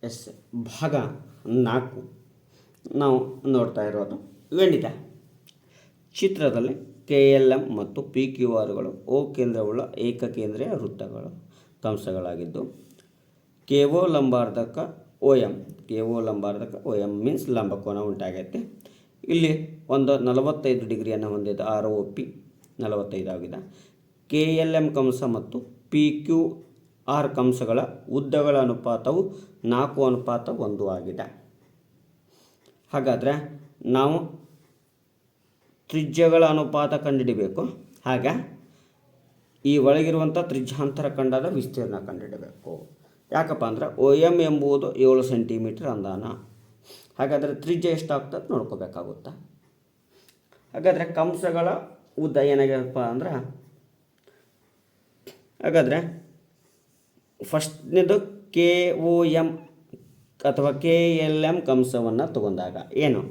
S ಭಾಗ 4 ನಾವು ನೋಡ್ತಾ ಇರೋದು ಗಣಿತ. ಚಿತ್ರದಲ್ಲಿ KLM ಮತ್ತು PQRಗಳು O ಕೇಂದ್ರವುಳ್ಳ ಏಕಕೇಂದ್ರೀಯ ವೃತ್ತಗಳು ಕಂಸಗಳಾಗಿದ್ದು, KO ಲಂಬಾರ್ಧಕ OM, KO ಲಂಬಾರ್ಧಕ OM means ಲಂಬಕೋನ ಉಂಟಾಗೈತೆ. ಇಲ್ಲಿ ಒಂದು 45 ಡಿಗ್ರಿಯನ್ನು ಹೊಂದಿದ ROP 45 ಆಗಿದೆ. KLM ಕಂಸ ಮತ್ತು PQR ಕಂಸಗಳ ಉದ್ದಗಳ ಅನುಪಾತವು 4:1 ಆಗಿದೆ. ಹಾಗಾದರೆ ನಾವು ತ್ರಿಜ್ಯಗಳ ಅನುಪಾತ ಕಂಡುಹಿಡಿಬೇಕು. ಹಾಗೆ ಈ ಒಳಗಿರುವಂಥ ತ್ರಿಜ್ಯಾಂತರ ಖಂಡದ ವಿಸ್ತೀರ್ಣ ಕಂಡುಹಿಡಬೇಕು. ಯಾಕಪ್ಪ ಅಂದ್ರೆ OM ಎಂಬುದು 7 ಸೆಂಟಿಮೀಟರ್ ಅಂದಾನ. ಹಾಗಾದರೆ ತ್ರಿಜ್ಯ ಎಷ್ಟಾಗ್ತದೆ ನೋಡ್ಕೋಬೇಕಾಗುತ್ತೆ. ಹಾಗಾದರೆ ಕಂಸಗಳ ಉದ್ದ ಏನಾಗ್ಯಪ್ಪ ಅಂದ್ರೆ, ಹಾಗಾದರೆ ಫಸ್ಟ್ನೇದು KOM ಅಥವಾ KLM ಕಂಸವನ್ನು ತಗೊಂಡಾಗ ಏನು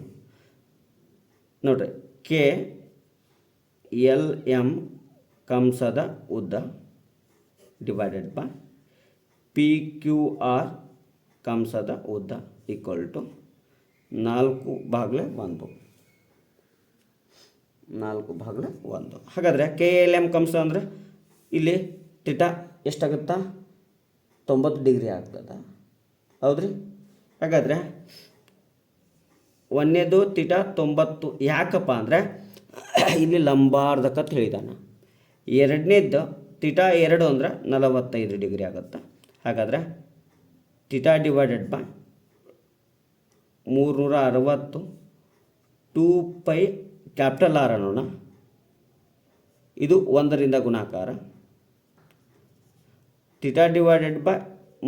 ನೋಡ್ರಿ, KLM ಕಂಸದ ಉದ್ದ ಡಿವೈಡೆಡ್ ಬೈ PQR ಕಂಸದ ಉದ್ದ ಈಕ್ವಲ್ ಟು 4/1. 4/1. ಹಾಗಾದರೆ KLM ಕಂಸ ಅಂದರೆ ಇಲ್ಲಿ ಥೀಟಾ ಎಷ್ಟಾಗುತ್ತಾ 90 ಡಿಗ್ರಿ ಆಗ್ತದೆ, ಹೌದ್ರಿ? ಹಾಗಾದರೆ ಒಂದನೇದು ಥೀಟಾ 90 ಯಾಕಪ್ಪ ಅಂದರೆ ಇಲ್ಲಿ ಲಂಬಾರ್ಧಕ ಅಂತ ಹೇಳಿದಾನೆ. ಎರಡನೇದು ಥೀಟಾ 2 ಅಂದರೆ 45 ಡಿಗ್ರಿ ಆಗುತ್ತೆ. ಹಾಗಾದರೆ theta divided by 360 2π capital R ಅನ್ನೋಣ. ಇದು 1ರಿಂದ ಗುಣಾಕಾರ. ಥೀಟಾ ಡಿವೈಡೆಡ್ ಬೈ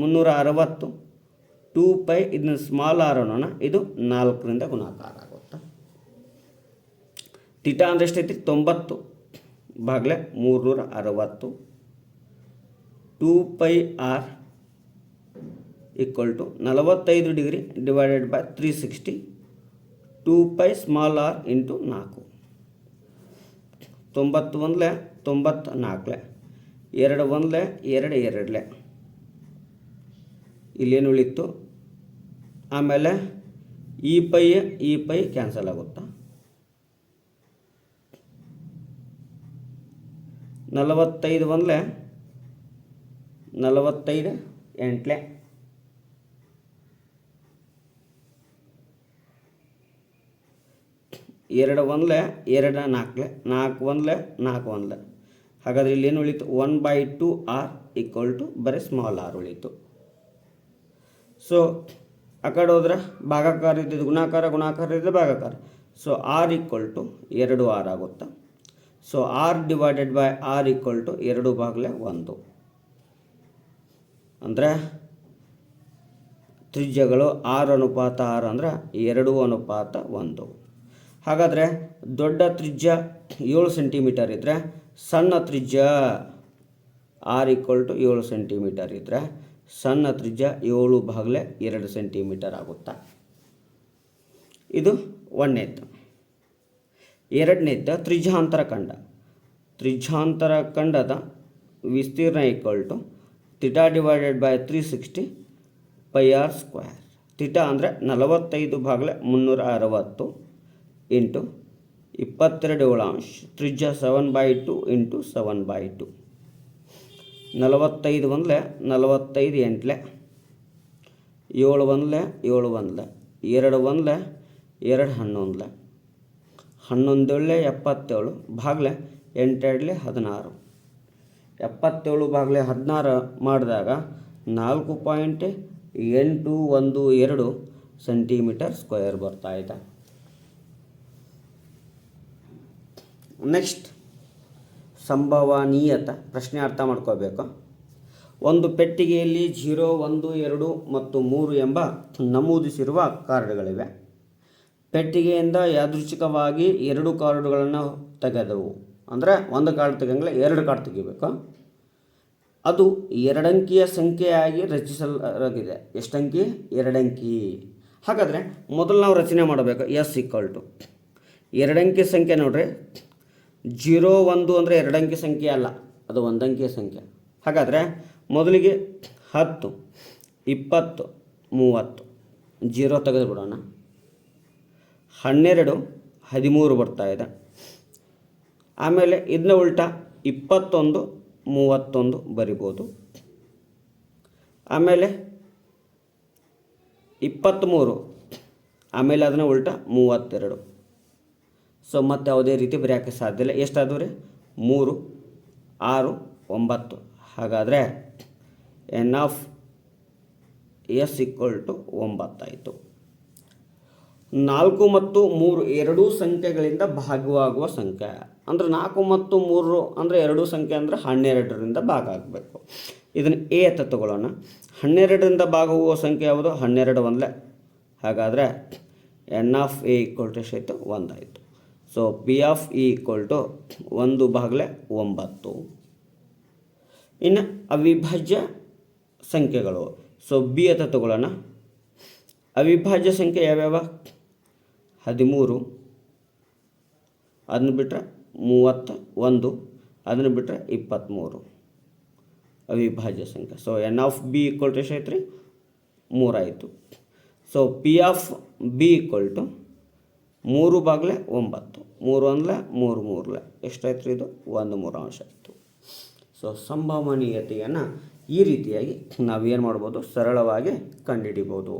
360 2π ಇದನ್ನ ಸ್ಮಾಲ್ ಆರ್ ಅನ್ನೋಣ. ಇದು 4ರಿಂದ ಗುಣಾಕಾರ ಆಗುತ್ತೆ. ಥೀಟಾ ಅಂದರೆ ಎಷ್ಟೈತಿ 90/360 2πr equal to 45 degree divided by 360 2π small R into 4. 91 94 2 1 2 2 ಇಲ್ಲೇನು ಉಳಿತು. ಆಮೇಲೆ ಈ ಪೈ ಕ್ಯಾನ್ಸಲ್ ಆಗುತ್ತಾ. 45 1 45 8 2 1 2 4 4 1 4 1. ಹಾಗಾದರೆ ಇಲ್ಲೇನು ಉಳಿತು 1/2 ಆರ್ ಈಕ್ವಲ್ ಟು ಬರೀ ಸ್ಮಾಲ್ ಆರ್ ಉಳಿತು. ಸೊ ಆ ಕಡೆ ಹೋದ್ರೆ ಭಾಗಾಕಾರ ಇದ್ದಿದ್ದು ಗುಣಾಕಾರ, ಗುಣಾಕಾರ ಇದ್ದಿದ್ದು ಭಾಗಾಕಾರ. So R equal to 2r ಆಗುತ್ತೆ. So R divided by R equal to 2/1. ಅಂದರೆ ತ್ರಿಜ್ಯಗಳು 6:6 ಅಂದರೆ 2:1. ಹಾಗಾದರೆ ದೊಡ್ಡ ತ್ರಿಜ್ಯ 7 ಸೆಂಟಿಮೀಟರ್ ಇದ್ದರೆ ಸಣ್ಣ ತ್ರಿಜ್ಯ ಆರ್ ಈಕ್ವಲ್ ಟು 7 ಸೆಂಟಿಮೀಟರ್ ಇದ್ದರೆ ಸಣ್ಣ ತ್ರಿಜ್ಯ 7/2 ಸೆಂಟಿಮೀಟರ್ ಆಗುತ್ತಾ. ಇದು ಒಂದನೇದ್ದು. ಎರಡನೇದ್ದು ತ್ರಿಜ್ಯಾಂತರ ಖಂಡ. ತ್ರಿಜ್ಯಾಂತರ ಖಂಡದ ವಿಸ್ತೀರ್ಣ equal to theta divided by 360 πr². Theta ಅಂದರೆ 45/360 ಇಂಟು 22 ತ್ರಿಜ್ಯ 7/2 ಇಂಟು 7/2. 45 1 45 8 7 1 7 1 2 1 2 11 11 77 ಭಾಗಲೆ 8 16. 77/16 ಮಾಡಿದಾಗ 4.812 ಸೆಂಟಿಮೀಟರ್ ಸ್ಕ್ವೇರ್ ಬರ್ತಾ ಇದೆ. ನೆಕ್ಸ್ಟ್ ಸಂಭವನೀಯತೆ ಪ್ರಶ್ನೆ ಅರ್ಥ ಮಾಡ್ಕೋಬೇಕು. ಒಂದು ಪೆಟ್ಟಿಗೆಯಲ್ಲಿ 0 1 2 ಮತ್ತು 3 ಎಂಬ ನಮೂದಿಸಿರುವ ಕಾರ್ಡ್ಗಳಿವೆ. ಪೆಟ್ಟಿಗೆಯಿಂದ ಯಾದೃಚ್ಛಿಕವಾಗಿ 2 ಕಾರ್ಡುಗಳನ್ನು ತೆಗೆದವು. ಅಂದರೆ ಒಂದು ಕಾರ್ಡ್ ತೆಗೆಂಗಿಲ್ಲ, 2 ಕಾರ್ಡ್ ತೆಗಿಬೇಕು. ಅದು 2 ಅಂಕಿಯ ಸಂಖ್ಯೆಯಾಗಿ ರಚಿಸಲಾಗಿದೆ. ಎಷ್ಟು ಅಂಕಿ? 2 ಅಂಕಿ. ಹಾಗಾದರೆ ಮೊದಲು ನಾವು ರಚನೆ ಮಾಡಬೇಕು. ಎಸ್ ಈಕ್ವಲ್ ಟು 2 ಅಂಕಿ ಸಂಖ್ಯೆ ನೋಡ್ರಿ. 0 1 ಅಂದರೆ 2 ಅಂಕಿ ಸಂಖ್ಯೆ ಅಲ್ಲ, ಅದು 1 ಅಂಕಿಯ ಸಂಖ್ಯೆ. ಹಾಗಾದರೆ ಮೊದಲಿಗೆ 10 20 30, 0 ತೆಗೆದು ಬಿಡೋಣ. 12 13 ಬರ್ತಾ ಇದೆ. ಆಮೇಲೆ ಇದನ್ನ ಉಲ್ಟಾ 21 31 ಬರಿಬೋದು. ಆಮೇಲೆ 23, ಆಮೇಲೆ ಅದನ್ನು ಉಲ್ಟಾ 32. ಸೊ ಮತ್ತೆ ಯಾವುದೇ ರೀತಿ ಬರೆಯೋಕ್ಕೆ ಸಾಧ್ಯ ಇಲ್ಲ. ಎಷ್ಟಾದವು ರೀ? 3 6 9. ಹಾಗಾದರೆ N of S equal to 9 ಆಯಿತು. 4 ಮತ್ತು 3 ಎರಡೂ ಸಂಖ್ಯೆಗಳಿಂದ ಭಾಗವಾಗುವ ಸಂಖ್ಯೆ ಅಂದರೆ 4 ಮತ್ತು 3 ಅಂದರೆ ಎರಡೂ ಸಂಖ್ಯೆ ಅಂದರೆ 12ರಿಂದ ಭಾಗ ಆಗಬೇಕು. ಇದನ್ನು ಎ ಅಂತ ತಗೊಳ್ಳೋಣ. 12ರಿಂದ ಭಾಗ ಹೋಗುವ ಸಂಖ್ಯೆ ಯಾವುದು? 12 ಒಂದಲೇ. ಹಾಗಾದರೆ N of A equal to ಎಷ್ಟಾಯಿತು? 1 ಆಯಿತು. So P of E equal to 1/9. ಇನ್ನು ಅವಿಭಾಜ್ಯ ಸಂಖ್ಯೆಗಳು. ಸೊ ಬಿ ಅಂತ ತಗೊಳ್ಳೋಣ. ಅವಿಭಾಜ್ಯ ಸಂಖ್ಯೆ ಯಾವ್ಯಾವ? 13, ಅದನ್ನು ಬಿಟ್ಟರೆ 31, ಅದನ್ನು ಬಿಟ್ಟರೆ 23 ಅವಿಭಾಜ್ಯ ಸಂಖ್ಯೆ. So N of B equal to ಎಷ್ಟಾಯ್ತು ರೀ? 3 ಆಯಿತು. So P of B equal to 3/9. 3 ಒಂದಲೇ 3 ಮೂರಲೆ ಎಷ್ಟಾಯ್ತು ರೀ? ಇದು 1/3 ಆಯಿತು. ಸೊ ಸಂಭವನೀಯತೆಯನ್ನು ಈ ರೀತಿಯಾಗಿ ನಾವೇನು ಮಾಡ್ಬೋದು? ಸರಳವಾಗಿ ಕಂಡುಹಿಡಿಬೋದು.